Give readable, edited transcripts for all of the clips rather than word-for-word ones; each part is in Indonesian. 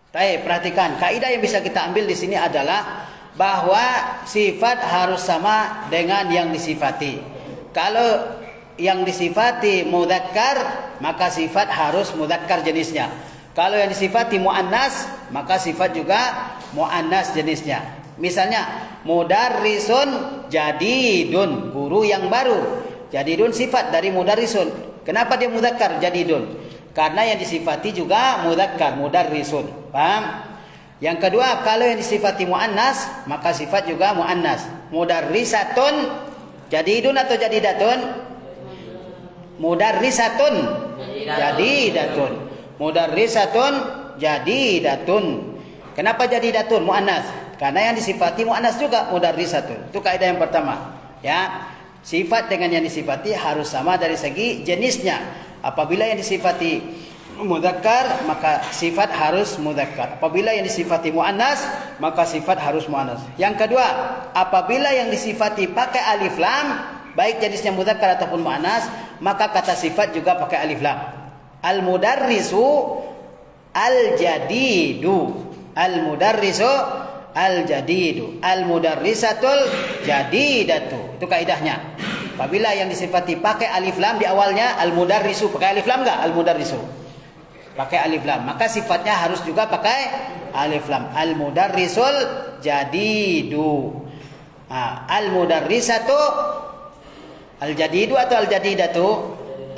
Baik, perhatikan. Kaidah yang bisa kita ambil di sini adalah bahwa sifat harus sama dengan yang disifati. Kalau yang disifati mudzakkar, maka sifat harus mudzakkar jenisnya. Kalau yang disifati muannas, maka sifat juga muannas jenisnya. Misalnya, mudarrisun jadidun, guru yang baru. Jadidun sifat dari mudarrisun. Kenapa dia mudzakkar jadidun? Karena yang disifati juga mudzakkar, mudarrisun. Paham? Yang kedua, kalau yang disifati muannas, maka sifat juga muannas. Mudarrisatun jadidun atau jadidatun? Mudarrisatun jadidatun. Mudarrisatun jadidatun. Kenapa jadidatun muannas? Karena yang disifati muannas juga mudarrisatun. Itu kaidah yang pertama. Ya, sifat dengan yang disifati harus sama dari segi jenisnya. Apabila yang disifati mudzakkar, maka sifat harus mudzakkar. Apabila yang disifati muannas, maka sifat harus muannas. Yang kedua, apabila yang disifati pakai alif lam, baik jenisnya mudzakkar ataupun muannas, maka kata sifat juga pakai alif lam. Al-mudarrisu al-jadidu. Al-mudarrisu al-jadidu. Al-mudarrisatul jadidatu. Itu kaidahnya. Apabila yang disifati pakai alif lam di awalnya, al-mudarrisu, pakai alif lam enggak? Al-mudarrisu pakai alif lam, maka sifatnya harus juga pakai alif lam. Al-mudarrisul jadidu. Al-mudarrisatu al-jadidu atau al-jadidatu?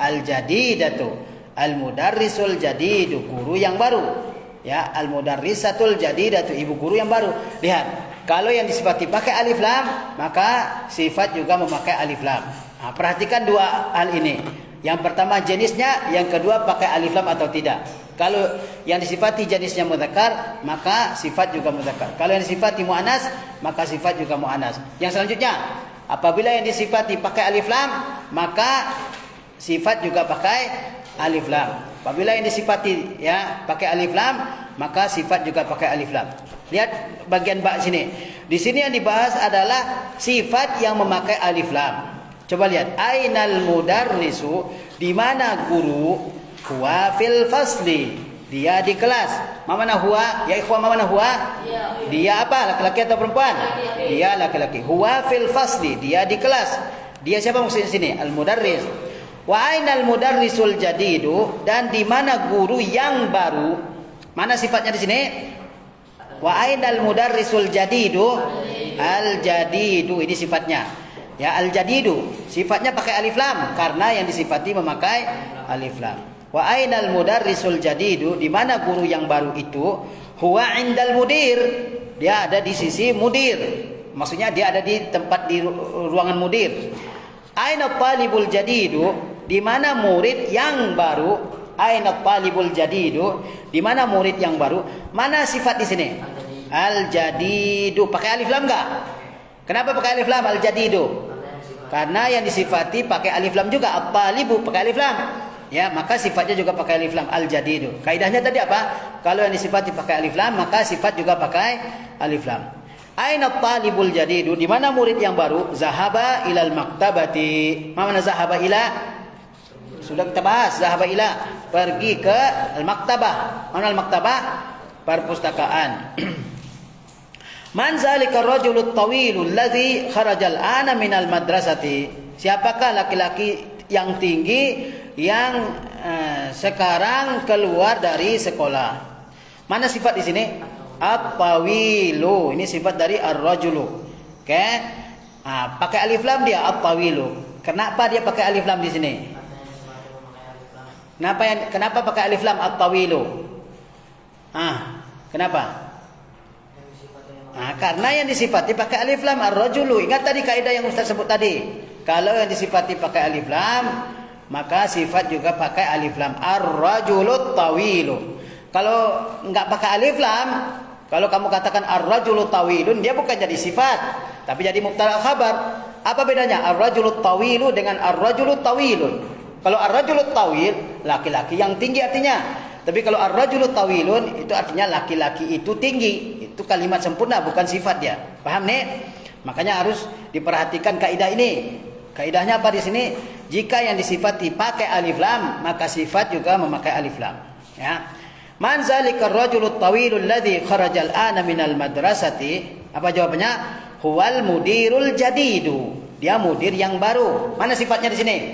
Al-jadidatu. Al-mudarrisul jadidu, guru yang baru. Ya, al-mudarrisatul jadidatu, ibu guru yang baru. Lihat, kalau yang disifati pakai alif lam, maka sifat juga memakai alif lam. Perhatikan dua hal ini. Yang pertama jenisnya, yang kedua pakai alif lam atau tidak. Kalau yang disifati jenisnya mudzakkar, maka sifat juga mudzakkar. Kalau yang disifati muannas, maka sifat juga muannas. Yang selanjutnya, apabila yang disifati pakai alif lam, maka sifat juga pakai alif lam. Apabila yang disifati ya pakai alif lam, maka sifat juga pakai alif lam. Lihat bagian bak sini. Di sini yang dibahas adalah sifat yang memakai alif lam. Coba lihat, ainal mudarrisu, di mana guru? Huwa fil fasli, dia di kelas. Mana huwa? Ya ikhwan, mana huwa? Dia apa? Laki-laki atau perempuan? Dia laki-laki. Huwa fil fasli, dia di kelas. Dia siapa maksudnya sini? Al mudarris. Wa ainal mudarrisul jadidu, dan di mana guru yang baru? Mana sifatnya di sini? Wa ainal mudarrisul jadidu? Al jadidu, ini sifatnya. Ya, al jadidu, sifatnya pakai alif lam karena yang disifati memakai alif lam. Wa ainal mudarrisul jadidu, di mana guru yang baru itu? Huwa indal mudir, dia ada di sisi mudir. Maksudnya dia ada di tempat di ruangan mudir. Aina talibul jadidu, di mana murid yang baru? Aina talibul jadidu, di mana murid yang baru? Mana sifat di sini? Al jadidu, pakai alif lam enggak? Kenapa pakai alif lam al jadidu? Karena yang disifati pakai alif lam juga. At-talibu pakai alif lam. Ya, maka sifatnya juga pakai alif lam al jadidu. Kaidahnya tadi apa? Kalau yang disifati pakai alif lam, maka sifat juga pakai alif lam. Aina talibul jadidu, di mana murid yang baru? Zahaba ilal maktabati. Mana zahaba ila? Sudah kita bahas. Zahaba ila, pergi ke al-maktabah. Mana al-maktabah? Perpustakaan. Man zalika ar-rajulu at-tawilu allazi kharaja al-ana minal madrasati. Siapakah laki-laki yang tinggi yang sekarang keluar dari sekolah? Mana sifat di sini? At-tawilu. Ini sifat dari ar-rajulu. Oke. Pakai alif lam dia at-tawilu. Kenapa dia pakai alif lam di sini? Kenapa pakai alif lam at-tawilu? Kenapa? Karena yang disifati pakai alif lam ar-rajulu. Ingat tadi kaidah yang Ustaz sebut tadi. Kalau yang disifati pakai alif lam, maka sifat juga pakai alif lam. Ar-rajulu tawilu. Kalau enggak pakai alif lam, kalau kamu katakan ar-rajulu tawilun, dia bukan jadi sifat, tapi jadi mubtada khabar. Apa bedanya ar-rajulu tawilu dengan ar-rajulu tawilun? Kalau ar-rajulu tawil, laki-laki yang tinggi artinya. Tapi kalau ar-rajulu tawilun, itu artinya laki-laki itu tinggi. Itu kalimat sempurna, bukan sifat dia. Paham nih? Makanya harus diperhatikan kaidah ini. Kaidahnya apa di sini? Jika yang disifati pakai alif lam, maka sifat juga memakai alif lam. Ya. Man zalikar rajulul tawilul ladzi kharajal ana minal madrasati? Apa jawabannya? Huwal mudirul jadidu. Dia mudir yang baru. Mana sifatnya di sini?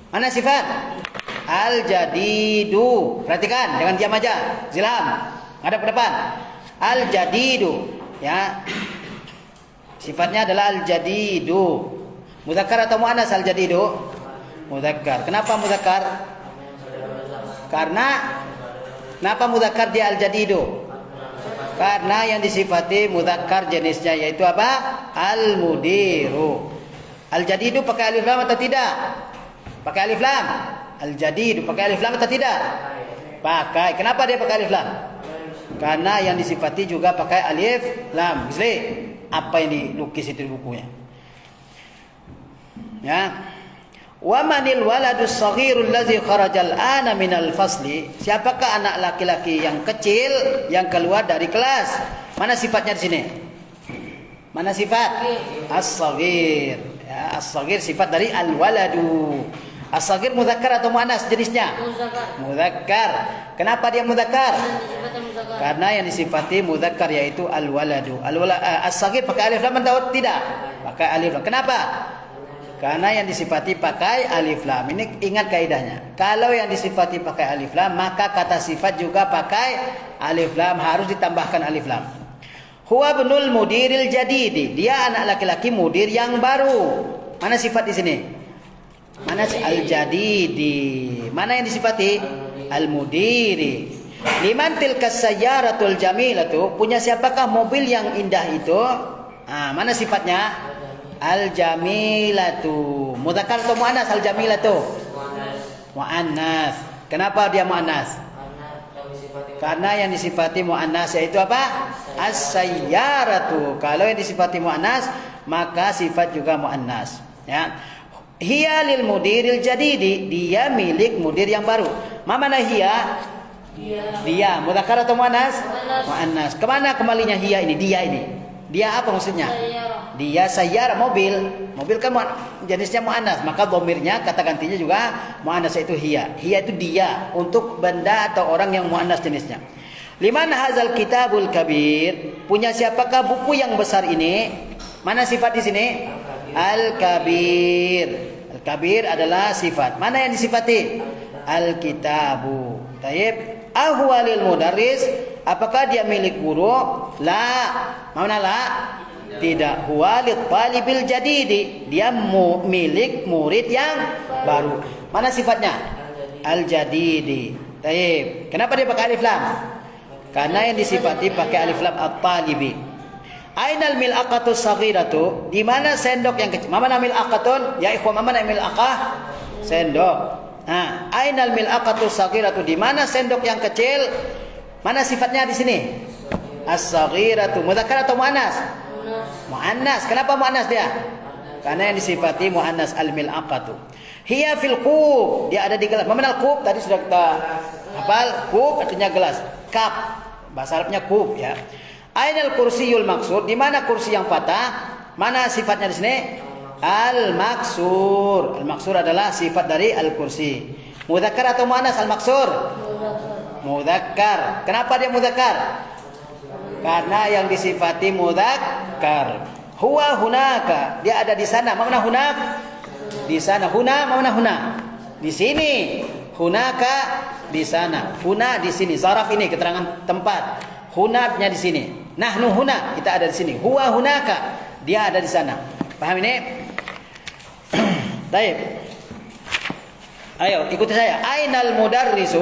Mana sifat? Al jadidu. Perhatikan, jangan diam aja. Zilham, hadap ke depan. Al jadidu, ya. Sifatnya adalah al jadidu. Mudzakkar atau muannas al jadidu? Mudzakkar. Kenapa mudzakkar? Kenapa mudzakkar dia al jadidu? Karena yang disifati mudzakkar jenisnya yaitu apa? Al mudiru. Al jadidu pakai alif lam atau tidak? Pakai alif lam. Al jadidu pakai alif lam atau tidak? Pakai. Kenapa dia pakai alif lam? Karena yang disifati juga pakai alif lam. Misli apa yang dilukis itu di bukunya. Ya. Wa manil waladus saghirul ladzi kharajal ana minal fasli? Siapakah anak laki-laki yang kecil yang keluar dari kelas? Mana sifatnya di sini? Mana sifat? As-saghir. Ya, as-saghir sifat dari al-waladu. As-saghir mudzakkar atau muannas jenisnya? Mudzakkar. Kenapa dia mudzakkar? Karena yang disifati mudzakkar yaitu al-waladu. As-saghir pakai alif lam atau tidak? Pakai alif lam. Kenapa? Karena yang disifati pakai alif lam. Ini ingat kaidahnya. Kalau yang disifati pakai alif lam, maka kata sifat juga pakai alif lam, harus ditambahkan alif lam. Huwa ibnul mudiril jadidi. Dia anak laki-laki mudir yang baru. Mana sifat di sini? Mana al jadidi? Mana yang disifati? Al mudiri. Liman tilkas sayyaratul jamilatu? Punya siapakah mobil yang indah itu? Mana sifatnya? Al-jamilatu. Mudzakkar atau muannas al-jamilatu? Muannas. Kenapa dia muannas? Karena yang disifati muannas yaitu apa? As-sayyaratu. Kalau yang disifati muannas, maka sifat juga muannas, ya. Hiya lil mudiril jadidi. Dia milik mudir yang baru. Mana hiya? Dia. Mudzakkar atau muannas? Muannas. Kemana kembalinya hiya ini? Dia ini. Dia apa maksudnya? Dia sayyara, mobil. Mobil kan jenisnya muannas, maka dhamirnya kata gantinya juga muannas yaitu hiya. Hiya itu dia, untuk benda atau orang yang muannas jenisnya. Liman hazal kitabul kabir? Punya siapakah buku yang besar ini? Mana sifat di sini? Al-kabir. Al-kabir adalah sifat. Mana yang disifati? Al-kitabu. Taib. Ahwalil mudarris? Apakah dia milik guru? La. Mana la? Tidak. Huwalit talibil jadidi. Dia milik murid yang baru. Mana sifatnya? Al-jadidi. Taib. Kenapa dia pakai alif lam? Karena yang disifati pakai alif lam at-talibi. Ainal mil'aqatu saghiratu? Di mana sendok yang kecil? Mana mil'aqatun? Ya ikhwan, mana mil'aqah? Sendok. Ainal mil'aqatu saghiratu? Di mana sendok yang kecil? Mana sifatnya di sini? As-saghiratu. Mudzakkar atau muannas? Muannas. Kenapa muannas dia? Karena yang disifati muannas al-mil'aqatu. Hiya fil qub. Dia ada di gelas. Mana al-qub? Tadi sudah kita hafal. Qub artinya gelas. Kap. Bahasa Arabnya qub, ya. Ainal kursiyul maksur? Di mana kursi yang patah? Mana sifatnya di sini? Al-maksur. Al-maksur adalah sifat dari al-kursi. Mudzakkar atau muannas al-maksur? Mudzakkar. Kenapa dia mudzakkar? Karena yang disifati mudzakkar. Huwa hunaka. Dia ada di sana. Mana hunak? Di sana. Huna, mana huna? Di sini. Hunaka di sana. Huna di sini. Zaraf ini keterangan tempat. Hunaknya di sini. Nahnu huna, kita ada di sini. Huwa hunaka, dia ada di sana. Paham ini? Baik. Ayo ikuti saya. Ainal mudarrisu?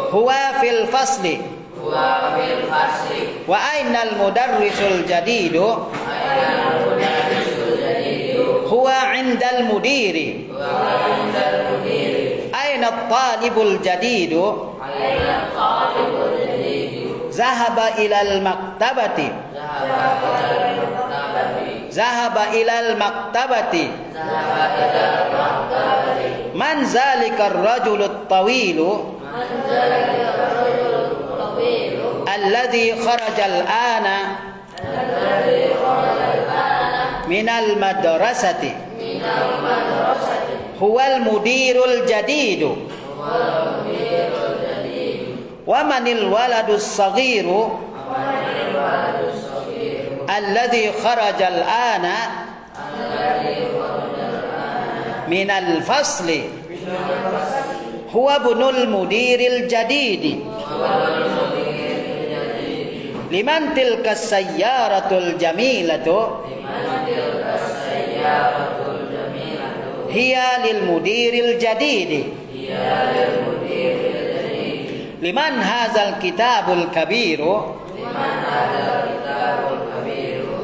Huwa fil fasli. Wa ainal mudarrisul jadidu? Huwa indal mudiri. Aina at-talibul jadidu? Zahaba ilal maktabati. Zahaba ilal maktabati. Man zalikar rajulut tawilu? Alladhi kharajal ana minal madrasati. Huwal mudirul jadidu. Wa manil waladus saghiru alladhi kharajal ana minal fasli huwa bunul mudiril jadidi liman tilka sayyaratul jamilatu hiya lil mudiril jadidi liman hazal kitabul kabiru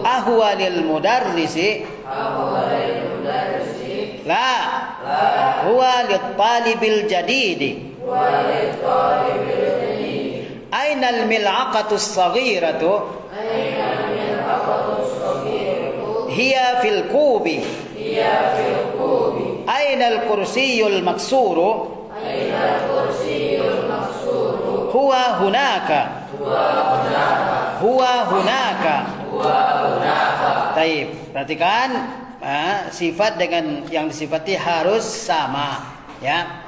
ahwa lil mudarrisi la huwa lit talibil jadidi aina al mil'aqatus saghiratu hiya fil kubi aina al kursiyul maksuru huwa hunaka Taib. Perhatikan sifat dengan yang disifati harus sama, ya.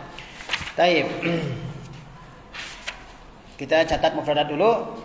Taib. Kita catat mufradat dulu.